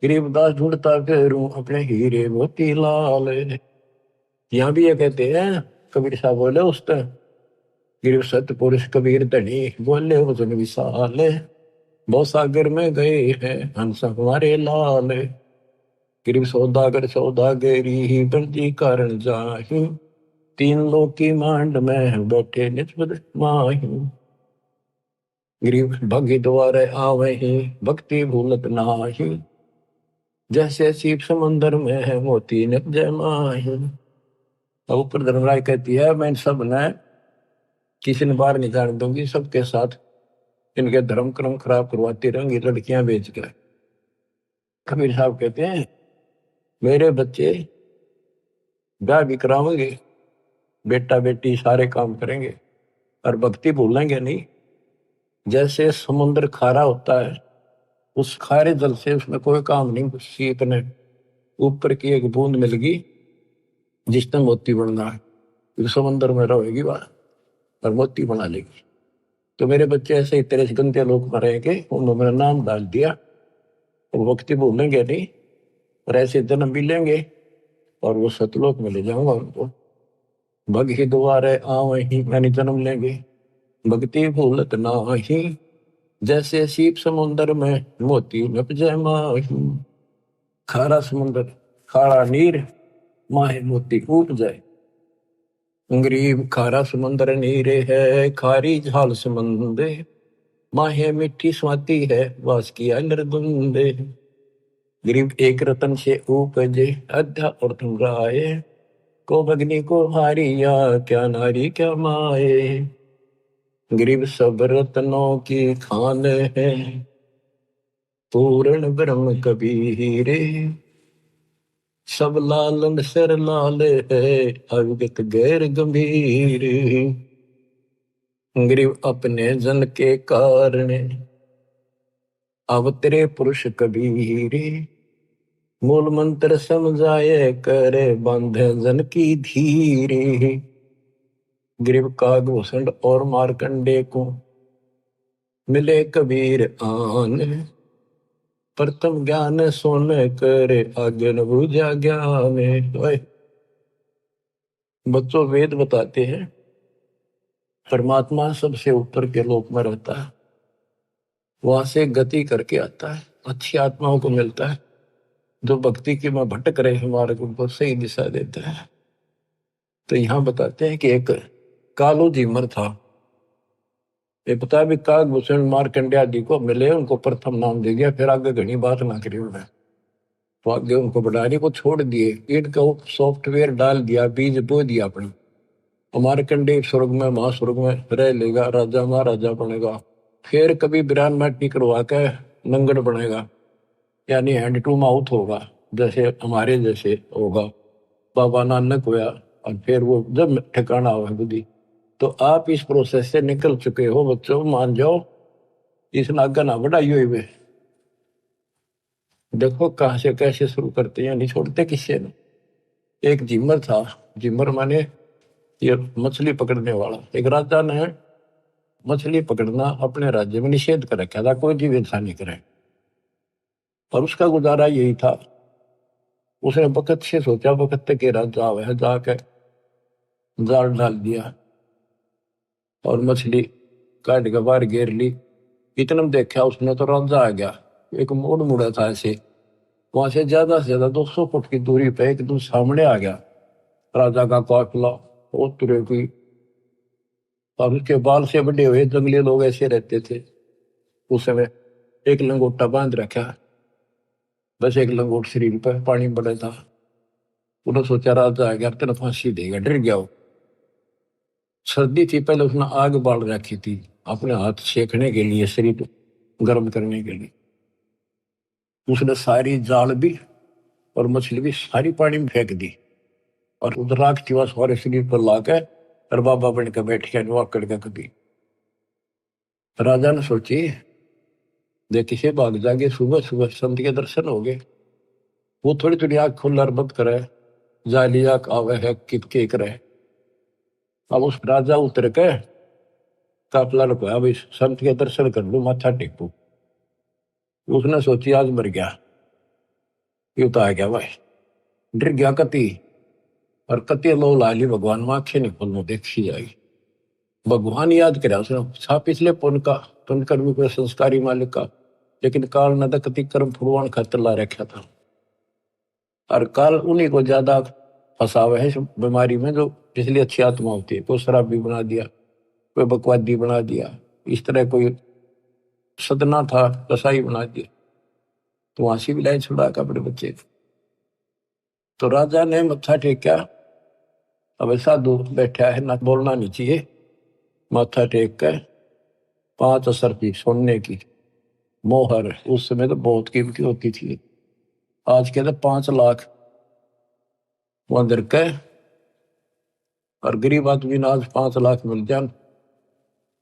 गरीबदास ढूंढता फिरूं अपने हीरे मोती लाल। यहाँ भी ये कहते हैं कबीर साहब बोले उस तरह, गिर सतपुरुष कबीर धनी बोले वचन विशाल, बहुत सागर में गए हैं हंस हमारे लाल। गिर सौदागर सौदागरी ही बंदी कारण जाही, 3 लोक की मांड में बैठे निस्बत माही। गिरीब भगी द्वारे आवे ही भक्ति भूलत नाही, जैसे सीप समंदर में है मोती निप जय माही। अब ऊपर धर्मराय कहती है मैं सब ने किसी ने बाहर नहीं जाने दूंगी, सबके साथ इनके धर्म क्रम खराब करवाती रहेंगी लड़कियां बेच कर। कबीर साहब कहते हैं मेरे बच्चे ब्याह भी करावेंगे, बेटा बेटी सारे काम करेंगे और भक्ति भूलेंगे नहीं। जैसे समुद्र खारा होता है, उस खारे जल से उसमें कोई काम नहीं, सीप ने ऊपर की एक बूंद मिल गई जिसने मोती बनना है, फिर समुद्र में रहेगी वह और मोती बना लेगी। तो मेरे बच्चे ऐसे ही तेरे गंदे लोग में रहेंगे, उन्होंने मेरा नाम डाल दिया और भक्ति भूलेंगे नहीं, और ऐसे जन्म भी लेंगे और वो सतलोक में ले जाऊंगा उनको। भग ही द्वारे आवे ही मैंने जन्म लेंगे, भक्ति भूलत नाही, जैसे सीप समुद्र में मोती नप जय माही। खारा समुद्र खारा नीर माहे मोती कूट जाए। गरीब खारा समुद्र नीरे है खारी झाल समंदे, माहे मिट्टी स्वाति है वास किया नरदुंदे। गरीब एक रतन से उपजे अध्या और तुम राय, को भगनी को हारिया क्या नारी क्या माए। गरीब सब रत्नों की खान है, पूर्ण ब्रह्म कबीरे, सब लालन सिर लाल है अविगत गैर गंभीर। गरीब अपने जन के कारण अवतरे पुरुष कबीरे, मूल मंत्र समझाए करे बांधे जन की धीरे। गरीब कागभूषण और मारकंडे को मिले कबीर आन, प्रथम ज्ञान सुन करे आगे न बुझा ज्ञान। बच्चों, वेद बताते हैं परमात्मा सबसे ऊपर के लोक में रहता है, वहां से गति करके आता है, अच्छी आत्माओं को मिलता है, जो भक्ति की में भटक रहे हैं मार्ग उनको सही दिशा देता है। तो यहाँ बताते हैं कि एक कालो जीमर था। ये पता है भी काकभूषण मार्कंडेय आदि को मिले, उनको प्रथम नाम दे दिया, फिर आगे घनी बात ना करी उन्होंने। तो आगे उनको बढ़ाने को छोड़ दिए, इनका सॉफ्टवेयर डाल दिया, बीज बो दिया अपने। मार्कंडेय स्वर्ग में महास्वर्ग में रह लेगा, राजा महाराजा बनेगा, फिर कभी बिरान माटी करवा के नंगड़ बनेगा, यानी हैंड टू माउथ होगा, जैसे हमारे जैसे होगा। बाबा नानक होया, और फिर वो जब ठिकाना हुआ बुद्धि। तो आप इस प्रोसेस से निकल चुके हो बच्चों, मान जाओ, इस नागा ना बढ़ाई हुई वे। देखो कहां से कैसे शुरू करते हैं, नहीं छोड़ते किससे न। एक जिमर था, जिमर माने ये मछली पकड़ने वाला। एक राजा ने मछली पकड़ना अपने राज्य में निषेध कर रखा था, कोई जीव इंसान नहीं करे, और उसका गुजारा यही था। उसने बखत से सोचा, बखत के राजा आवे, जाके जाल डाल दिया और मछली काट के बाहर घेर ली। इतना में देखा उसने तो राजा आ गया, एक मोड़ मुड़ा था ऐसे, वहां से ज्यादा 200 फुट की दूरी पे एकदम सामने आ गया राजा का काफिला। वो तुरे की, और उसके बाल से बड़े हुए जंगली लोग ऐसे रहते थे उस समय। एक लंगोटा बांध रखा, बस एक लंगोट शरीर पर, पानी बड़ा था। उन्होंने सोचा राजा आ गया तेना फांसी देगा, डर गया वो। सर्दी थी, पहले उसने आग बाल रखी थी अपने हाथ सेकने के लिए, शरीर गर्म करने के लिए। उसने सारी जाल भी और मछली भी सारी पानी में फेंक दी, और उधर राख चिवा सारे शरीर पर लाकर और बाबा बन के बैठ गया नुआकड़ के कभी। राजा ने सोची देखी से भाग जागे, सुबह सुबह संत के दर्शन हो गए। वो थोड़ी थोड़ी आग खुल्लर बंद करे, जाली आग आवे है कित करे। अब उस राजा उतर के काफला रुपया, अब इस संत के दर्शन कर लू, माथा टेकू। उसने सोची आज मर गया, ये तो आ गया भाई, डर गया कति, और कति लो लाली भगवान में आंखें नहीं खोलने देखी जाएगी। भगवान याद करे उसने, छा पिछले पुण्य का, पुण्य कर्मी को संस्कारी मालिक का, लेकिन काल न तो कति कर्म फुलवान खातर ला रखा था। और काल उन्हीं को ज्यादा फंसावे है इस बीमारी में, जो इसलिए अच्छी आत्मा होती है। कोई शराबी बना दिया, कोई बकवादी बना दिया, इस तरह कोई सदना था कसाई बना दिया, तो वहां से भी लाइन छुड़ा का अपने बच्चे को। तो राजा ने मत्था टेका, अब साधु बैठा है ना, बोलना नहीं चाहिए। माथा टेक कर 5 असर की सोने की मोहर, उस समय तो बहुत कीमती होती थी, आज के तो 5 लाख वहां दर के, और गरीब आदमी ने आज 5 लाख मिल जाए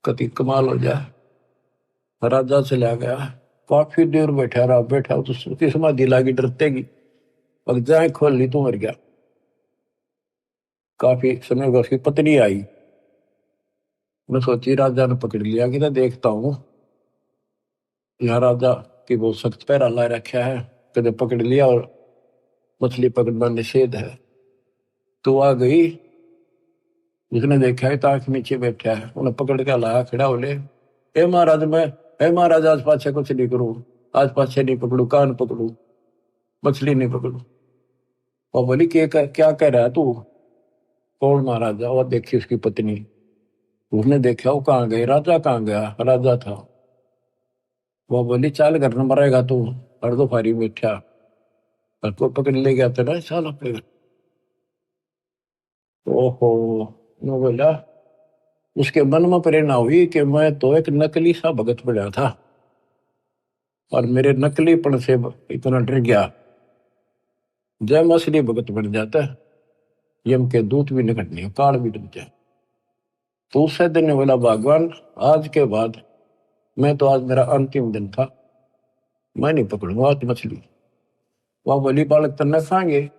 कति कमाल हो जाए। राजा चला गया, काफी देर बैठा रहा, बैठा तो उसकी समाधि लागी डरतेगी, अब जाए खोल ली तो मर गया। काफी समय बाद उसकी पत्नी आई, मैं सोची राजा ने पकड़ लिया कि ना देखता हूँ, यहाँ राजा की बहुत सख्त पैरा ला रखा है, कदे पकड़ लिया और मछली पकड़ना निषेध है। तो आ गई, उसने देखा है ताक नीचे बैठा है, उन्हें पकड़ के लाया, खड़ा हो ले, ए महाराज मैं, ए महाराज आज पाछे कुछ नहीं करूं, आज पाछे नहीं पकड़ू, कान पकड़ू, मछली नहीं पकड़ू। और बोली क्या कह रहा है तू? कौन महाराजा? और देखी उसकी पत्नी। उसने देखा वो कहाँ गई, राजा कहाँ गया, राजा था। वो बोली चाल घर न मरेगा तू, और दो फारी बैठा, और को पकड़ ले गया तेरा चाल अपने। ओहो, मैं बोला, उसके मन में प्रेरणा हुई कि मैं तो एक नकली सा भगत बना था, और मेरे नकलीपन से इतना डर गया। जब मैं असली भगत बन जाता है, यम के दूत भी निकट नहीं, काल भी डर जाए। तो उससे दिन ने बोला भगवान, आज के बाद मैं तो, आज मेरा अंतिम दिन था, मैं नहीं पकड़ूंगा आज मछली। वहां बोली बालक तन्ना खाएंगे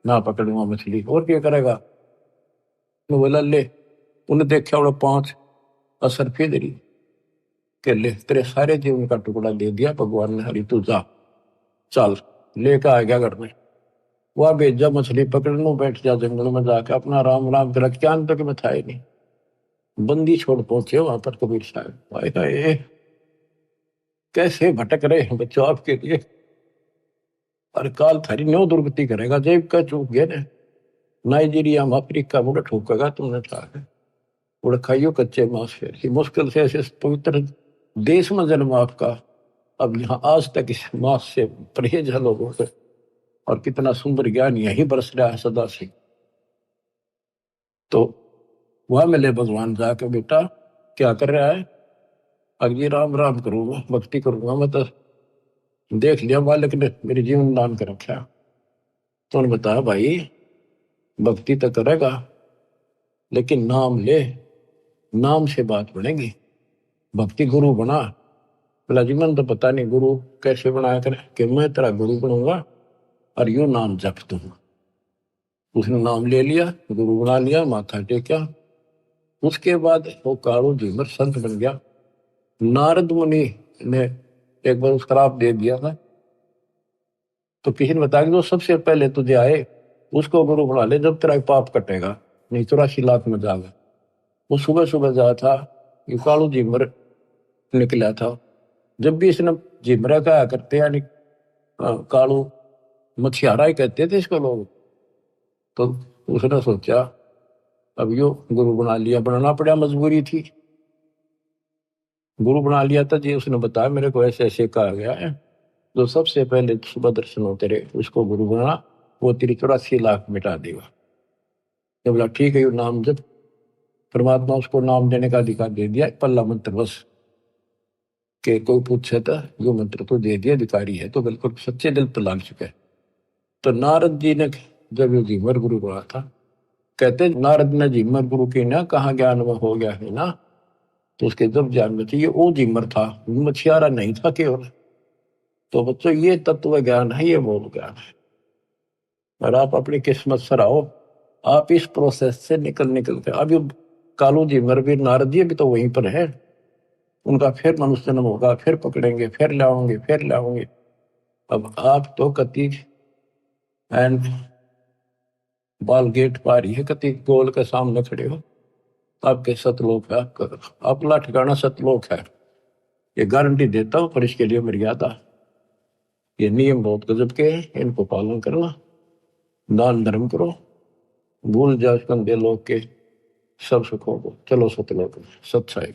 ना, पकड़ूंगा मछली और क्या करेगा? मैं बोला ले, उन्हें देखा उन्हें 5 असर फेदरी के ले, तेरे सारे जीवन का टुकड़ा दे दिया भगवान ने, हरी तू जा, चल लेकर आ गया घर में। वह भेजा मछली पकड़ने, बैठ जा जंगल में जाकर अपना राम राम कर, क्या तक में था ही नहीं। बंदी छोड़ पहुंचे वहां पर कबीर साहब, हाय हाय कैसे भटक रहे हैं बच्चों आपके लिए, और काल थारी न्यो दुर्गति करेगा, जेब का चूक गया ने नाइजीरिया में अफ्रीका मुड़ ठोकेगा तुमने था उड़ खाइयो कच्चे मांस, फिर मुश्किल से ऐसे पवित्र देश में जन्म आपका, अब यहाँ आज तक इस मांस से परहेज है लोगों से, और कितना सुंदर ज्ञान यही बरस रहा है सदा से। तो वह मिले भगवान जाके, बेटा क्या कर रहा है? अगर राम राम करूंगा, भक्ति करूंगा, मैं तो देख लिया मालिक ने मेरे जीवन दान कर रखा। तो उन्होंने बताया भाई भक्ति तो करेगा लेकिन नाम ले, नाम से बात बनेगी, भक्ति गुरु बना। बोला जी मन तो पता नहीं गुरु कैसे बनाया करे, कि मैं तेरा गुरु बनूंगा और यू नाम जप दूंगा। उसने नाम ले लिया, गुरु बना लिया, माथा टेका। उसके बाद वो कालू झीमर संत बन गया। नारद मुनि ने एक बार उसका श्राप दे दिया था, तो किसी ने बताया कि जो सबसे पहले तुझे आए उसको गुरु बना ले, जब तेरा पाप कटेगा, नहीं 84 लाख में जाएगा। वो सुबह सुबह जाया था, ये कालू झीमर निकला था। जब भी इसने झिमरा कहा करते, यानी कालू मछियारा ही कहते थे इसको लोग, तो उसने सोचा अब यो गुरु बना लिया, बनाना पड़ा, मजबूरी थी। गुरु बना लिया था जी, उसने बताया मेरे को ऐसे ऐसे कहा गया है, जो सबसे पहले सुबह दर्शन हो तेरे उसको गुरु बना, वो तेरी 84 लाख मिटा देगा। तो बोला ठीक है, यू नाम जब परमात्मा उसको नाम देने का अधिकार दे दिया, पल्ला मंत्र बस के कोई पूछे तो यो मंत्र तो दे दिया, अधिकारी है तो बिल्कुल सच्चे दिल पर लाग चुका है। तो नारद जी ने जब ये झीमर गुरु बना था, कहते नारद ने झीमर गुरु की ना कहा ज्ञान में हो गया है ना, तो उसके जब ज्ञान में चाहिए वो झीमर था, मछियारा नहीं था केवल। तो बच्चों ये तत्व ज्ञान है, ये मूल ज्ञान है, और आप अपनी किस्मत सराहो, आप इस प्रोसेस से निकल के अभी कालू झीमर भी नारद जी भी तो वहीं पर है, उनका फिर मनुष्य जन्म होगा, फिर पकड़ेंगे, फिर लाओगे, फिर लाओगे। अब आप तो कति एंड बाल गेट पार ही है, कति गोल के सामने खड़े हो, आपके सतलोक है, आपका अपना ठिकाना सतलोक है, ये गारंटी देता हूं। पर इसके लिए मर्यादा, ये नियम बहुत गजब के हैं, इनको पालन करना, दान धर्म करो, भूल जाओ कंधे लोग के सब सुखों को, चलो सतलोक सत्साई।